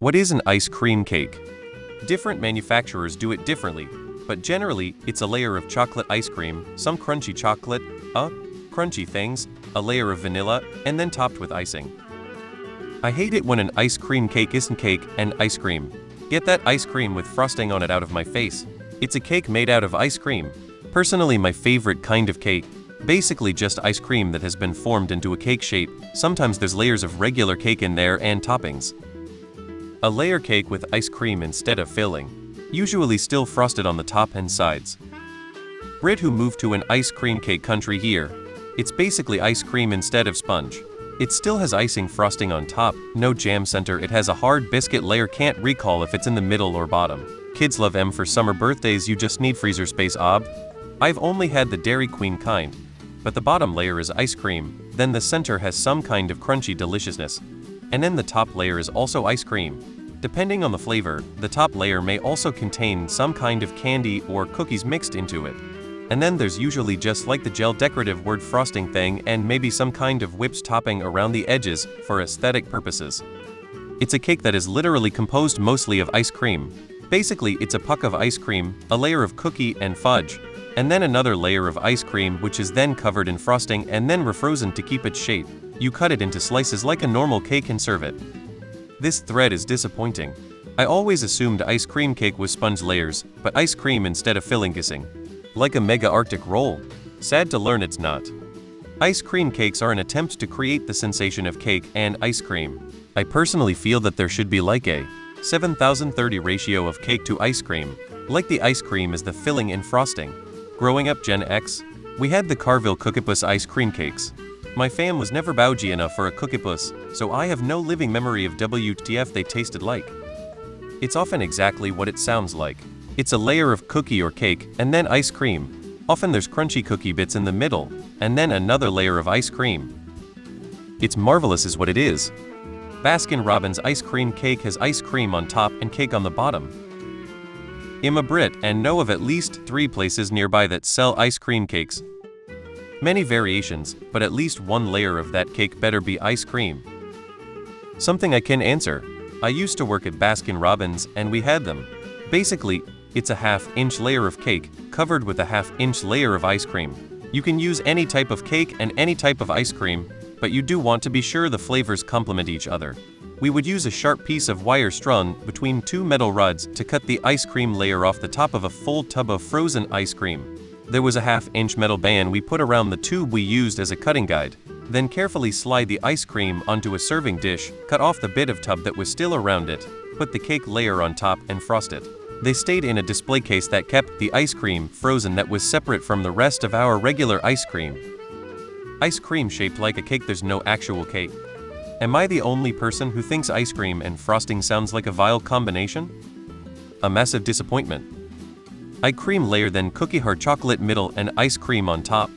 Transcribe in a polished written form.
What is an ice cream cake? Different manufacturers do it differently, but generally, it's a layer of chocolate ice cream, some crunchy chocolate, crunchy things, a layer of vanilla, and then topped with icing. I hate it when an ice cream cake isn't cake and ice cream. Get that ice cream with frosting on it out of my face. It's a cake made out of ice cream. Personally, my favorite kind of cake. Basically just ice cream that has been formed into a cake shape. Sometimes there's layers of regular cake in there and toppings. A layer cake with ice cream instead of filling. Usually still frosted on the top and sides. Brit who moved to an ice cream cake country here. It's basically ice cream instead of sponge. It still has icing frosting on top, no jam center. It has a hard biscuit layer, can't recall if it's in the middle or bottom. Kids love em for summer birthdays, you just need freezer space I've only had the Dairy Queen kind. But the bottom layer is ice cream, then the center has some kind of crunchy deliciousness. And then the top layer is also ice cream. Depending on the flavor, the top layer may also contain some kind of candy or cookies mixed into it. And then there's usually just like the gel decorative word frosting thing and maybe some kind of whipped topping around the edges for aesthetic purposes. It's a cake that is literally composed mostly of ice cream. Basically, it's a puck of ice cream, a layer of cookie and fudge, and then another layer of ice cream which is then covered in frosting and then refrozen to keep its shape. You cut it into slices like a normal cake and serve it. This thread is disappointing. I always assumed ice cream cake was sponge layers, but ice cream instead of filling kissing. Like a mega Arctic roll. Sad to learn it's not. Ice cream cakes are an attempt to create the sensation of cake and ice cream. I personally feel that there should be like a 7,030 ratio of cake to ice cream. Like the ice cream is the filling and frosting. Growing up Gen X, we had the Carville Cookiepus ice cream cakes. My fam was never bougie enough for a cookiepus, so I have no living memory of WTF they tasted like. It's often exactly what it sounds like. It's a layer of cookie or cake, and then ice cream. Often there's crunchy cookie bits in the middle, and then another layer of ice cream. It's marvelous is what it is. Baskin-Robbins ice cream cake has ice cream on top and cake on the bottom. I'm a Brit and know of at least 3 places nearby that sell ice cream cakes. Many variations, but at least one layer of that cake better be ice cream. Something I can answer. I used to work at Baskin-Robbins and we had them. Basically, it's a half-inch layer of cake covered with a half-inch layer of ice cream. You can use any type of cake and any type of ice cream, but you do want to be sure the flavors complement each other. We would use a sharp piece of wire strung between 2 metal rods to cut the ice cream layer off the top of a full tub of frozen ice cream. There was a half-inch metal band we put around the tube we used as a cutting guide. Then carefully slide the ice cream onto a serving dish, cut off the bit of tub that was still around it, put the cake layer on top and frost it. They stayed in a display case that kept the ice cream frozen that was separate from the rest of our regular ice cream. Ice cream shaped like a cake, there's no actual cake. Am I the only person who thinks ice cream and frosting sounds like a vile combination? A massive disappointment. Ice cream layer then cookie hard chocolate middle and ice cream on top.